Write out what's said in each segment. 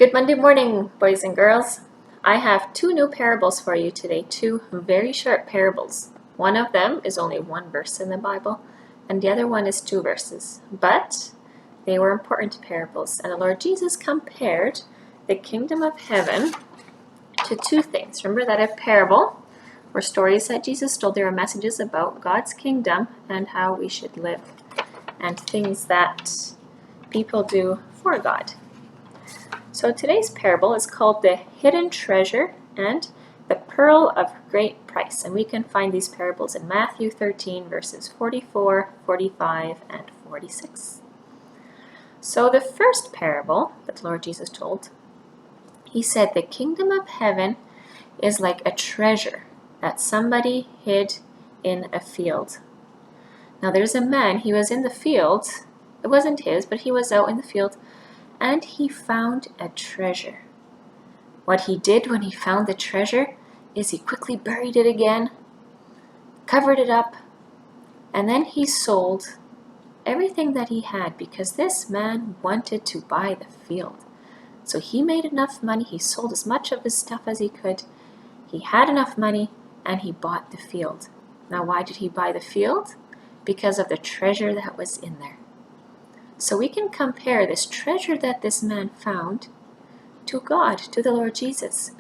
Good Monday morning, boys and girls. I have two new parables for you today, two very short parables. One of them is only one verse in the Bible, and the other one is two verses. But they were important parables, and the Lord Jesus compared the kingdom of heaven to two things. Remember that a parable were stories that Jesus told. They were messages about God's kingdom and how we should live, and things that people do for God. So today's parable is called The Hidden Treasure and The Pearl of Great Price. And we can find these parables in Matthew 13, verses 44, 45, and 46. So the first parable that the Lord Jesus told, he said the kingdom of heaven is like a treasure that somebody hid in a field. Now there's a man, he was in the field. It wasn't his, but he was out in the field. And he found a treasure. What he did when he found the treasure is he quickly buried it again, covered it up, and then he sold everything that he had because this man wanted to buy the field. So he made enough money, he sold as much of his stuff as he could, he had enough money, and he bought the field. Now why did he buy the field? Because of the treasure that was in there. So we can compare this treasure that this man found to God, to the Lord Jesus.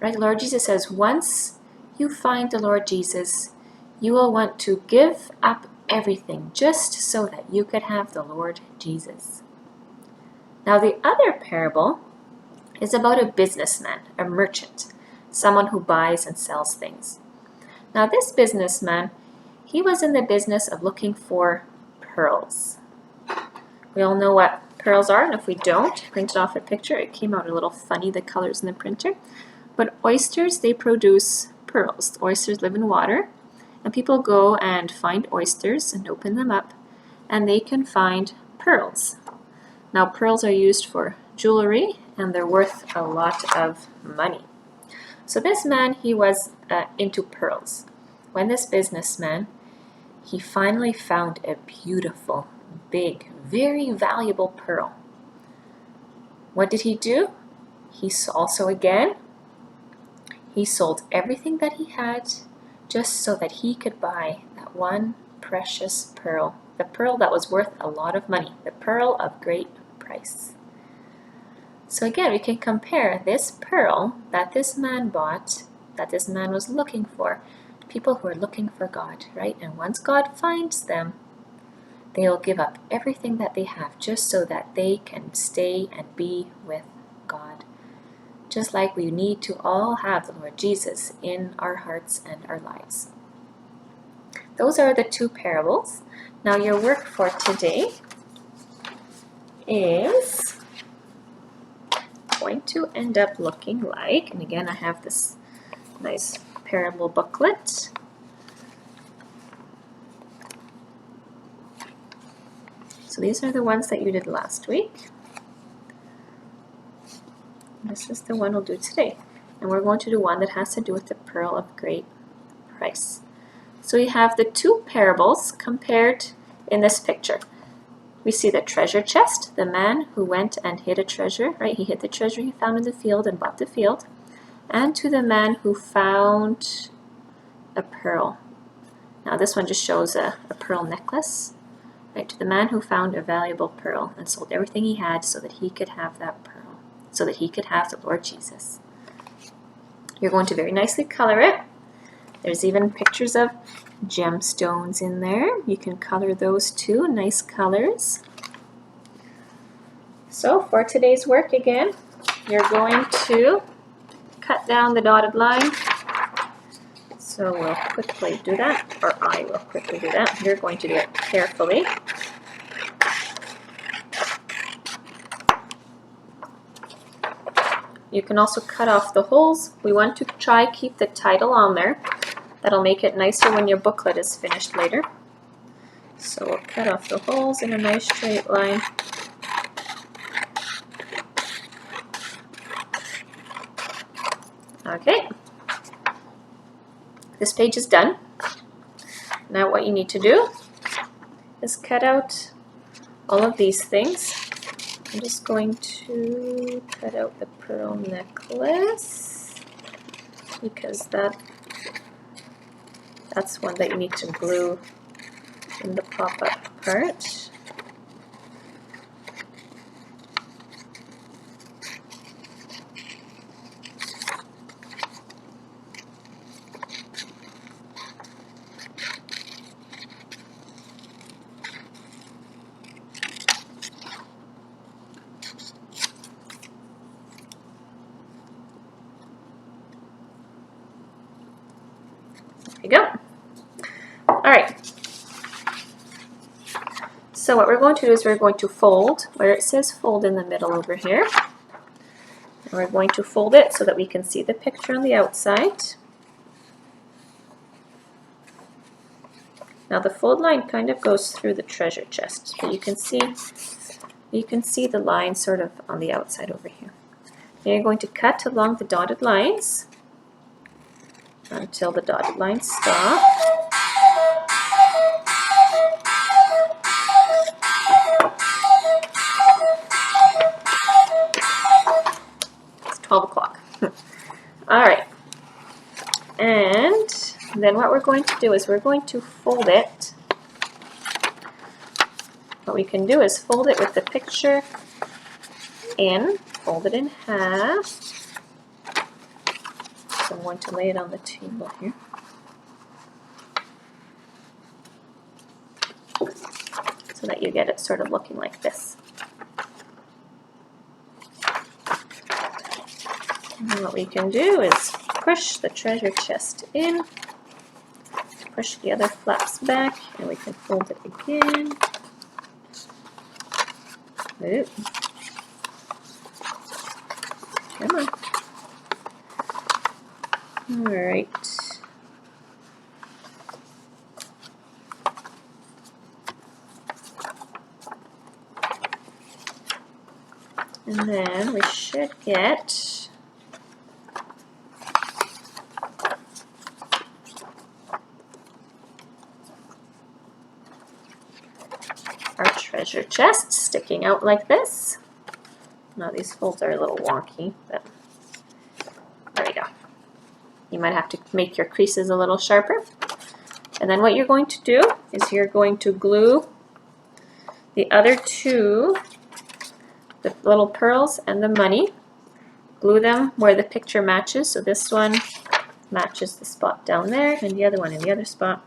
Right? The Lord Jesus says, once you find the Lord Jesus, you will want to give up everything just so that you could have the Lord Jesus. Now the other parable is about a businessman, a merchant, someone who buys and sells things. Now this businessman, he was in the business of looking for pearls. We all know what pearls are, and if we don't, printed off a picture. It came out a little funny, the colors in the printer. But oysters, they produce pearls. The oysters live in water, and people go and find oysters and open them up, and they can find pearls. Now, pearls are used for jewelry, and they're worth a lot of money. So this man, he was into pearls. When this businessman, he finally found a beautiful, big, very valuable pearl. What did he do? He also again, he sold everything that he had just so that he could buy that one precious pearl, the pearl that was worth a lot of money, the pearl of great price. So again, we can compare this pearl that this man bought, that this man was looking for, people who are looking for God, right? And once God finds them, they'll give up everything that they have just so that they can stay and be with God. Just like we need to all have the Lord Jesus in our hearts and our lives. Those are the two parables. Now your work for today is going to end up looking like, and again I have this nice parable booklet. So these are the ones that you did last week. This is the one we'll do today. And we're going to do one that has to do with the pearl of great price. So we have the two parables compared in this picture. We see the treasure chest, the man who went and hid a treasure, right? He hid the treasure he found in the field and bought the field. And to the man who found a pearl. Now this one just shows a pearl necklace. Right, to the man who found a valuable pearl and sold everything he had so that he could have that pearl, so that he could have the Lord Jesus. You're going to very nicely color it. There's even pictures of gemstones in there. You can color those too, nice colors. So for today's work again, you're going to cut down the dotted line. So we'll quickly do that, or I will quickly do that. You're going to do it carefully. You can also cut off the holes. We want to try keep the title on there. That'll make it nicer when your booklet is finished later. So we'll cut off the holes in a nice straight line. Okay. This page is done. Now what you need to do is cut out all of these things I'm just going to cut out the pearl necklace because that's one that you need to glue in the pop-up part. There you go. All right. So what we're going to do is we're going to fold where it says fold in the middle over here. And we're going to fold it so that we can see the picture on the outside. Now the fold line kind of goes through the treasure chest, but you can see the line sort of on the outside over here. Then you're going to cut along the dotted lines until the dotted lines stop. It's 12 o'clock. All right. And then what we're going to do is we're going to fold it. What we can do is fold it with the picture in, fold it in half. So I'm going to lay it on the table here. So that you get it sort of looking like this. And what we can do is push the treasure chest in, push the other flaps back, and we can fold it again. Oop. Come on. All right. And then we should get our treasure chest sticking out like this. Now these folds are a little wonky, but there we go. You might have to make your creases a little sharper. And then what you're going to do is you're going to glue the other two, the little pearls and the money, glue them where the picture matches. So this one matches the spot down there and the other one in the other spot.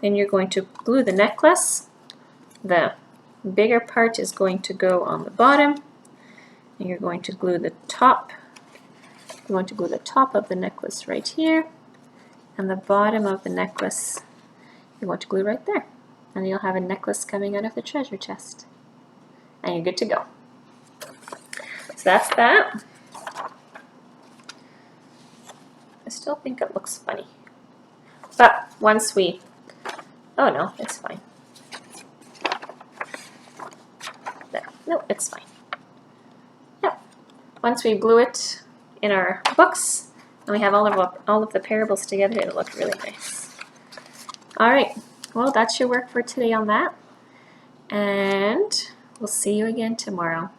Then you're going to glue the necklace. The bigger part is going to go on the bottom, and you're going to glue the top. You want to glue the top of the necklace right here, and the bottom of the necklace you want to glue right there. And you'll have a necklace coming out of the treasure chest. And you're good to go. So that's that. I still think it looks funny. But once we, oh no, it's fine. There, no, it's fine. Yep. Once we glue it in our books and we have all of the parables together, it'll look really nice. All right, well, that's your work for today on that. And we'll see you again tomorrow.